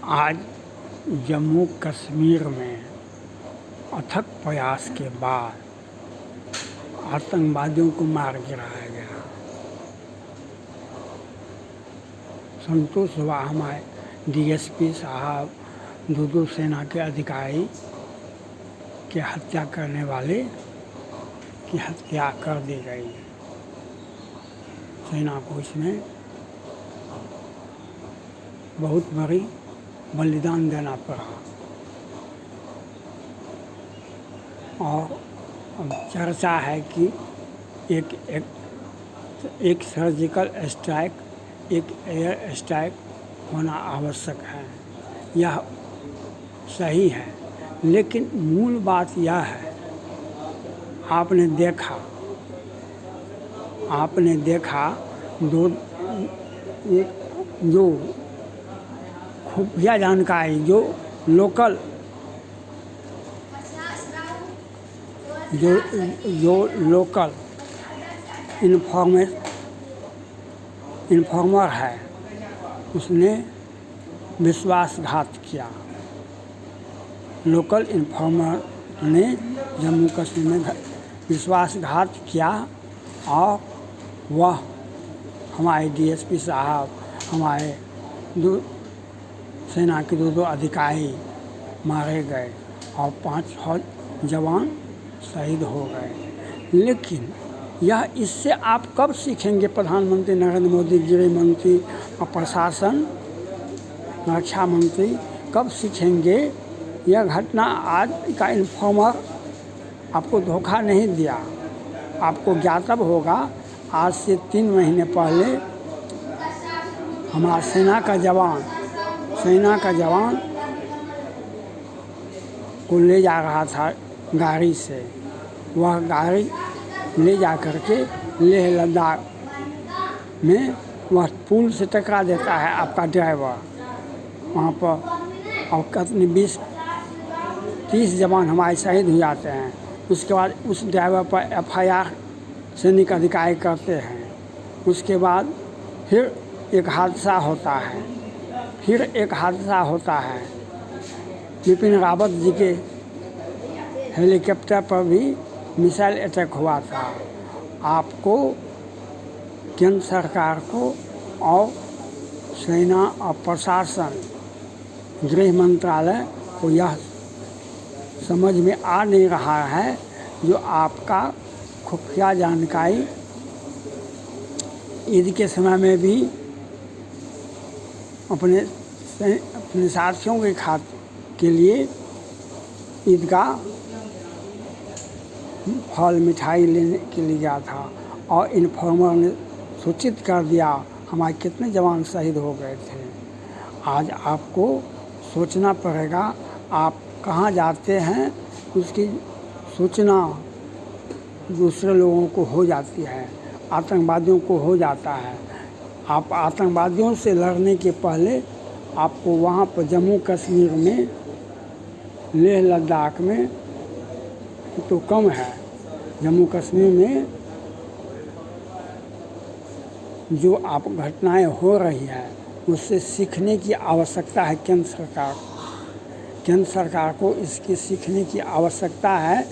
आज जम्मू कश्मीर में अथक प्रयास के बाद आतंकवादियों को मार गिराया गया। संतोष हुआ हमारे डीएसपी साहब, दो सेना के अधिकारी के हत्या करने वाले की हत्या कर दी गई। सेना को इसमें बहुत बड़ी बलिदान देना पड़ा। और अब चर्चा है कि एक सर्जिकल स्ट्राइक, एक एयर स्ट्राइक होना आवश्यक है। यह सही है, लेकिन मूल बात यह है, आपने देखा जो खुफिया जानकारी, जो लोकल इन्फॉर्मर है, उसने विश्वासघात किया। लोकल इन्फॉर्मर ने जम्मू कश्मीर में विश्वासघात किया और वह हमारे डीएसपी साहब, हमारे सेना के दो अधिकारी मारे गए और 5 जवान शहीद हो गए। लेकिन यह इससे आप कब सीखेंगे? प्रधानमंत्री नरेंद्र मोदी, गृह मंत्री और प्रशासन, रक्षा मंत्री कब सीखेंगे? यह घटना आज का इन्फॉर्मर आपको धोखा नहीं दिया। आपको ज्ञातव्य होगा, आज से 3 महीने पहले हमारा सेना का जवान को ले जा रहा था गाड़ी से। वह गाड़ी ले जा करके लेह लद्दाख में वह पुल से टकरा देता है आपका ड्राइवर वहाँ पर, और कितने 20-30 जवान हमारे शहीद हो जाते हैं। उसके बाद उस ड्राइवर पर FIR सैनिक अधिकारी करते हैं। उसके बाद फिर एक हादसा होता है। बिपिन रावत जी के हेलीकॉप्टर पर भी मिसाइल अटैक हुआ था। आपको, केंद्र सरकार को और सेना और प्रशासन, गृह मंत्रालय को यह समझ में आ नहीं रहा है, जो आपका खुफिया जानकारी ईद के समय में भी अपने साथियों के लिए ईद का फल मिठाई लेने के लिए गया था और इन्फॉर्मर ने सूचित कर दिया। हमारे कितने जवान शहीद हो गए थे। आज आपको सोचना पड़ेगा, आप कहाँ जाते हैं, उसकी सूचना दूसरे लोगों को हो जाती है, आतंकवादियों को हो जाता है। आप आतंकवादियों से लड़ने के पहले आपको वहाँ पर जम्मू कश्मीर में, लेह लद्दाख में तो कम है, जम्मू कश्मीर में जो आप घटनाएं हो रही हैं उससे सीखने की आवश्यकता है। केंद्र सरकार को इसकी सीखने की आवश्यकता है।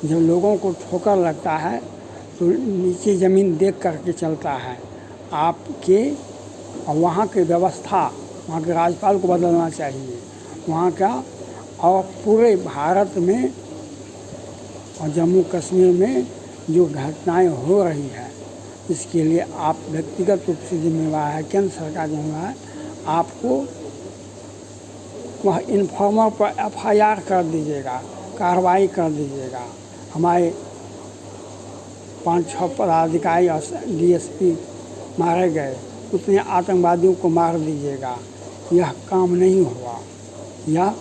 जब लोगों को ठोकर लगता है तो नीचे ज़मीन देख करके चलता है। आपके और वहाँ की व्यवस्था, वहाँ के राज्यपाल को बदलना चाहिए। वहाँ का और पूरे भारत में और जम्मू कश्मीर में जो घटनाएं हो रही है, इसके लिए आप व्यक्तिगत रूप से जिम्मेवार है, केंद्र सरकार जिम्मेवार है। आपको वह इन्फॉर्मर पर FIR कर दीजिएगा, कार्रवाई कर दीजिएगा। हमारे 5-6 पदाधिकारी और DSP मारे गए, उतने आतंकवादियों को मार दीजिएगा। यह काम नहीं हुआ। यह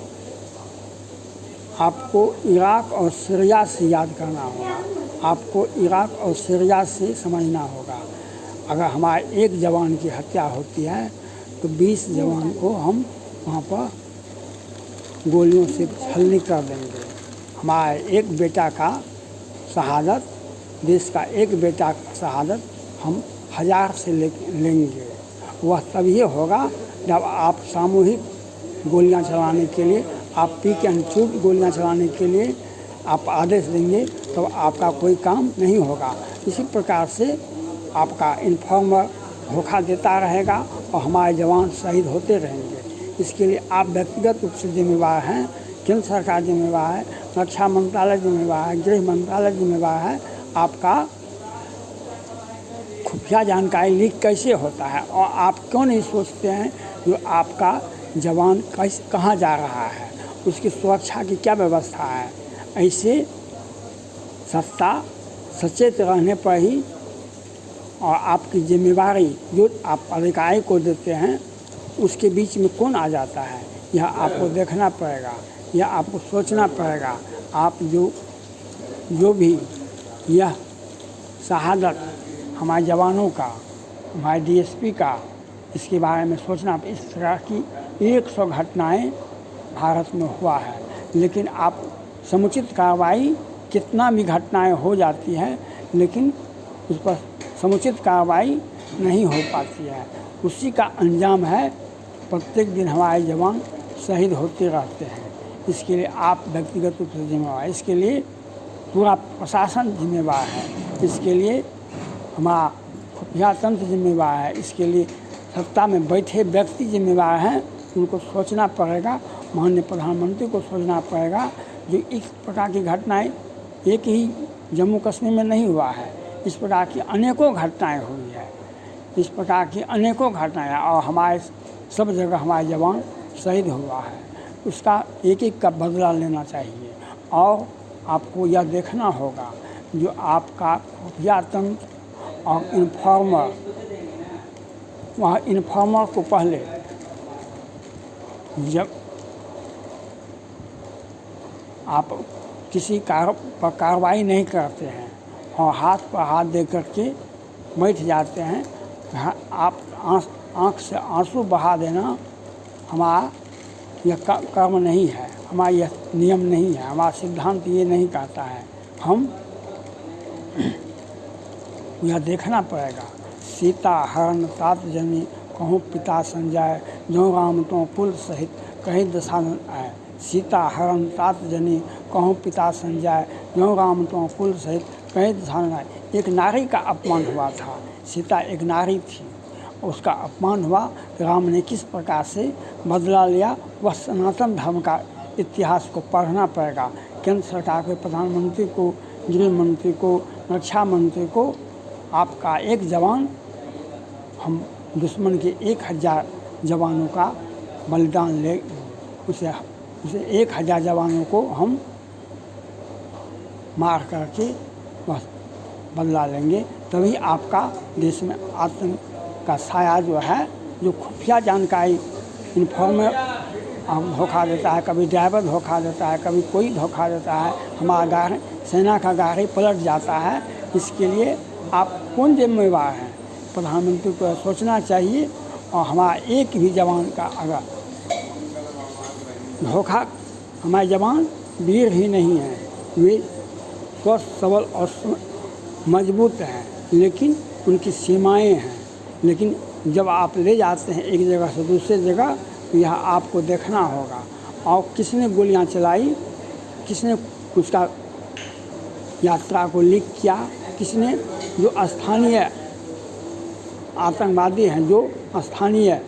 आपको इराक और सीरिया से याद करना होगा, आपको इराक और सीरिया से समझना होगा। अगर हमारे एक जवान की हत्या होती है तो 20 जवान को हम वहाँ पर गोलियों से छलनी कर देंगे। हमारे एक बेटा का शहादत, देश का एक बेटा का शहादत हम 1000 से लेंगे वह तभी होगा जब आप सामूहिक गोलियां चलाने के लिए, आप पिक एंड चूक गोलियां चलाने के लिए आप आदेश देंगे तो आपका कोई काम नहीं होगा। इसी प्रकार से आपका इन्फॉर्मर धोखा देता रहेगा और हमारे जवान शहीद होते रहेंगे। इसके लिए आप व्यक्तिगत रूप से जिम्मेवार हैं, केंद्र सरकार जिम्मेवार है, रक्षा मंत्रालय जिम्मेवार है, गृह मंत्रालय जिम्मेवार है। आपका खुफिया जानकारी लीक कैसे होता है और आप क्यों नहीं सोचते हैं जो आपका जवान कैसे कहाँ जा रहा है, उसकी सुरक्षा की क्या व्यवस्था है। ऐसे सत्ता सचेत रहने पर ही और आपकी जिम्मेवारी जो आप अधिकारी को देते हैं उसके बीच में कौन आ जाता है, यह आपको देखना पड़ेगा, यह आपको सोचना पड़ेगा। आप जो भी यह शहादत हमारे जवानों का, हमारे डीएसपी का, इसके बारे में सोचना। इस तरह की 100 घटनाएं भारत में हुआ है, लेकिन आप समुचित कार्रवाई, कितना भी घटनाएं हो जाती है लेकिन उस पर समुचित कार्रवाई नहीं हो पाती है। उसी का अंजाम है प्रत्येक दिन हमारे जवान शहीद होते रहते हैं। इसके लिए आप व्यक्तिगत रूप से जिम्मेवार, इसके लिए पूरा प्रशासन जिम्मेवार है, इसके लिए हमारा खुफिया तंत्र जिम्मेवार है, इसके लिए सत्ता में बैठे व्यक्ति जिम्मेवार हैं। उनको सोचना पड़ेगा, माननीय प्रधानमंत्री को सोचना पड़ेगा। जो इस प्रकार की घटनाएं एक ही जम्मू कश्मीर में नहीं हुआ है, इस प्रकार की अनेकों घटनाएं हुई है, इस प्रकार की अनेकों घटनाएं और हमारे सब जगह हमारे जवान शहीद हुआ है। उसका एक एक का बदला लेना चाहिए और आपको यह देखना होगा जो आपका खुफिया तंत्र और इन्फॉर्मर, वह इन्फॉर्मर को पहले जब आप किसी पर कार्रवाई नहीं करते हैं और हाथ पर हाथ दे करके बैठ जाते हैं, आप आँख से आंसू बहा देना हमारा यह कर्म नहीं है, हमारा यह नियम नहीं है, हमारा सिद्धांत ये नहीं कहता है। हम यह देखना पड़ेगा। सीता हरण तात जनी कहूँ पिता संजय, जो राम तो पुल सहित कहीं दशानन आए। सीता हरण तात जनी कहूँ पिता संजय, जो राम तो पुल सहित कहीं दशानन आए। एक नारी का अपमान हुआ था, सीता एक नारी थी, उसका अपमान हुआ। राम ने किस प्रकार से बदला लिया, वह सनातन धर्म का इतिहास को पढ़ना पड़ेगा। केंद्र सरकार के प्रधानमंत्री को, गृह मंत्री को, रक्षा मंत्री को, आपका एक जवान, हम दुश्मन के 1000 जवानों का बलिदान ले, उसे 1000 जवानों को हम मार करके बस बदला लेंगे। तभी आपका देश में आतंक का साया जो है, जो खुफिया जानकारी इन्फॉर्मर धोखा देता है, कभी ड्राइवर धोखा देता है, कभी कोई धोखा देता है, हमारा गाड़ी, सेना का गाड़ी पलट जाता है। इसके लिए आप कौन जिम्मेवार हैं? प्रधानमंत्री को सोचना चाहिए। और हमारा एक भी जवान का अगर धोखा, हमारे जवान वीर ही नहीं हैं, वे स्वस्थ सबल और मजबूत हैं, लेकिन उनकी सीमाएं हैं। लेकिन जब आप ले जाते हैं एक जगह से दूसरी जगह, तो यह आपको देखना होगा। और किसने गोलियां चलाई, किसने उसका यात्रा को लीक किया, किसने, जो स्थानीय आतंकवादी हैं, जो स्थानीय,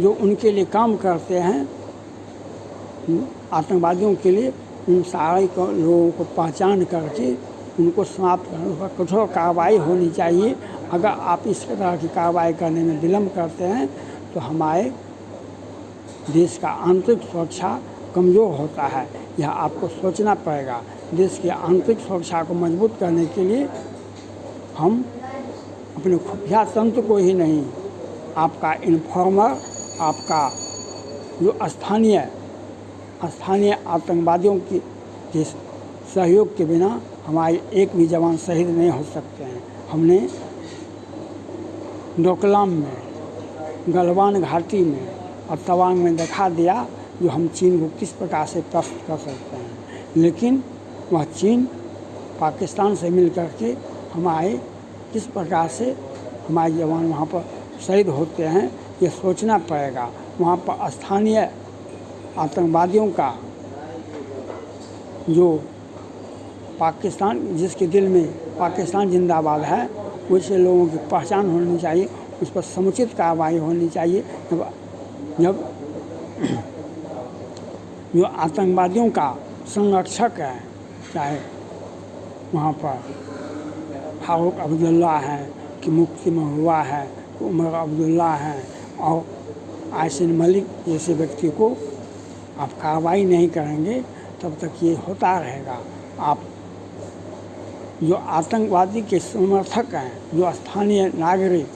जो उनके लिए काम करते हैं, आतंकवादियों के लिए, उन सारे लोगों को पहचान करके उनको समाप्त करने पर कठोर कार्रवाई होनी चाहिए। अगर आप इस तरह की कार्रवाई करने में विलम्ब करते हैं तो हमारे देश का आंतरिक सुरक्षा कमज़ोर होता है। यह आपको सोचना पड़ेगा। देश की आंतरिक सुरक्षा को मजबूत करने के लिए हम अपने खुफिया तंत्र को ही नहीं, आपका इन्फॉर्मर, आपका जो स्थानीय आतंकवादियों के सहयोग के बिना हमारे एक भी जवान शहीद नहीं हो सकते हैं। हमने डोकलाम में, गलवान घाटी में और तवांग में दिखा दिया जो हम चीन को किस प्रकार से परास्त कर सकते हैं। लेकिन वह चीन पाकिस्तान से मिल करके हमारे किस प्रकार से हमारे जवान वहाँ पर शहीद होते हैं, ये सोचना पड़ेगा। वहाँ पर स्थानीय आतंकवादियों का जो पाकिस्तान, जिसके दिल में पाकिस्तान जिंदाबाद है, वैसे लोगों की पहचान होनी चाहिए, उस पर समुचित कार्रवाई होनी चाहिए। जब जो आतंकवादियों का संरक्षक है, चाहे वहाँ पर फारूक अब्दुल्ला है कि मुफ्ती में हुआ है, उमर अब्दुल्ला है और आसिन मलिक जैसे व्यक्ति को आप कार्रवाई नहीं करेंगे तब तक ये होता रहेगा। आप जो आतंकवादी के समर्थक हैं, जो स्थानीय नागरिक,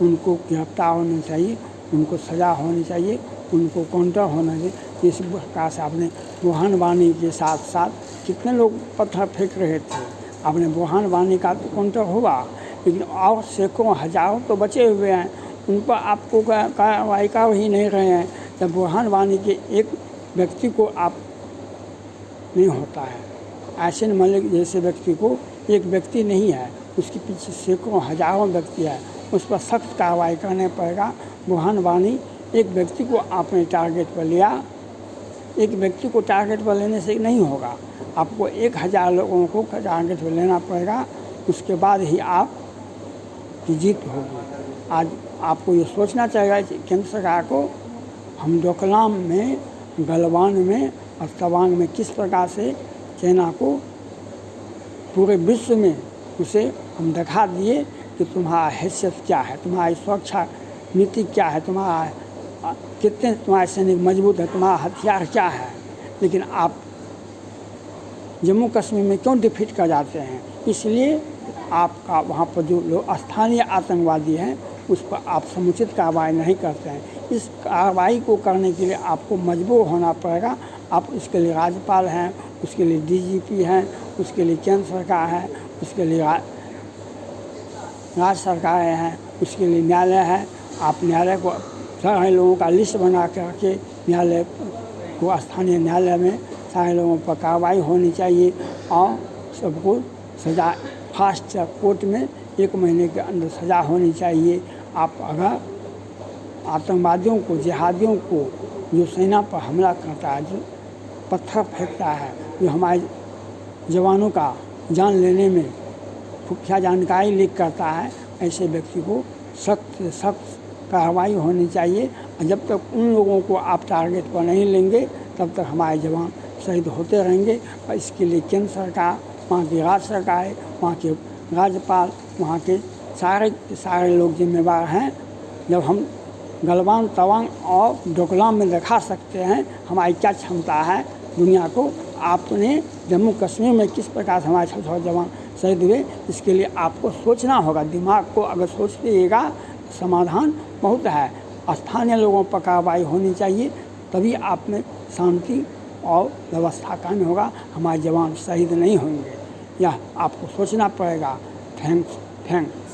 उनको गिरफ्तार होना चाहिए, उनको सज़ा होनी चाहिए, उनको काउंटर होना चाहिए। इस प्रकार से आपने बुरहान वानी के साथ साथ कितने लोग पत्थर फेंक रहे थे, आपने बुरहान वानी का तो काउंटर हुआ, लेकिन और सैकड़ों हजारों तो बचे हुए हैं, उन पर आपको कार्रवाई कर ही नहीं रहे हैं। जब बुरहान वानी के एक व्यक्ति को आप नहीं होता है, आसिन मलिक जैसे व्यक्ति को एक व्यक्ति नहीं है, उसके पीछे सैकड़ों हजारों व्यक्ति है, उस पर सख्त कार्रवाई करने पड़ेगा। बुरहान वानी एक व्यक्ति को आपने टारगेट पर लिया, एक व्यक्ति को टारगेट पर लेने से नहीं होगा, आपको 1000 लोगों को टारगेट पर लेना पड़ेगा, उसके बाद ही आप की जीत होगी। आज आपको ये सोचना चाहिए कि केंद्र सरकार को हम डोकलाम में, गलवान में और तवांग में किस प्रकार से सेना को पूरे विश्व में उसे हम दिखा दिए कि तुम्हारा हैसियत क्या है, तुम्हारी सुरक्षा नीति क्या है, तुम्हारा कितने तुम्हारे सैनिक मजबूत है, तुम्हारा हथियार क्या है। लेकिन आप जम्मू कश्मीर में क्यों डिफीट कर जाते हैं? इसलिए आपका वहाँ पर जो लोग स्थानीय आतंकवादी हैं उस पर आप समुचित कार्रवाई नहीं करते हैं। इस कार्रवाई को करने के लिए आपको मजबूर होना पड़ेगा। आप इसके लिए राज्यपाल हैं, उसके लिए डीजीपी हैं, उसके लिए केंद्र सरकार है, उसके लिए राज्य सरकारें हैं, उसके लिए न्यायालय है। आप न्यायालय को सारे लोगों का लिस्ट बना कर रखे, न्यायालय को स्थानीय न्यायालय में सारे लोगों पर कार्रवाई होनी चाहिए और सबको सज़ा फास्ट कोर्ट में 1 महीने के अंदर सज़ा होनी चाहिए। आप अगर आतंकवादियों को, जिहादियों को, जो सेना पर हमला करता है, जो पत्थर फेंकता है, जो हमारे जवानों का जान लेने में खुफिया जानकारी लीक करता है, ऐसे व्यक्ति को सख्त से सख्त कार्रवाई होनी चाहिए। और जब तक उन लोगों को आप टारगेट पर नहीं लेंगे तब तक हमारे जवान शहीद होते रहेंगे। और इसके लिए केंद्र सरकार, वहाँ की राज्य सरकार, वहाँ के राज्यपाल, वहाँ के सारे लोग जिम्मेवार हैं। जब हम गलवान, तवांग और डोकलाम में दिखा सकते हैं हमारी क्या क्षमता है दुनिया को, आपने जम्मू कश्मीर में किस प्रकार से हमारे छोटे जवान शहीद हुए, इसके लिए आपको सोचना होगा। दिमाग को अगर सोचते समाधान बहुत है। स्थानीय लोगों पर कार्रवाई होनी चाहिए, तभी आप में शांति और व्यवस्था कायम होगा, हमारे जवान शहीद नहीं होंगे। यह आपको सोचना पड़ेगा। थैंक्स।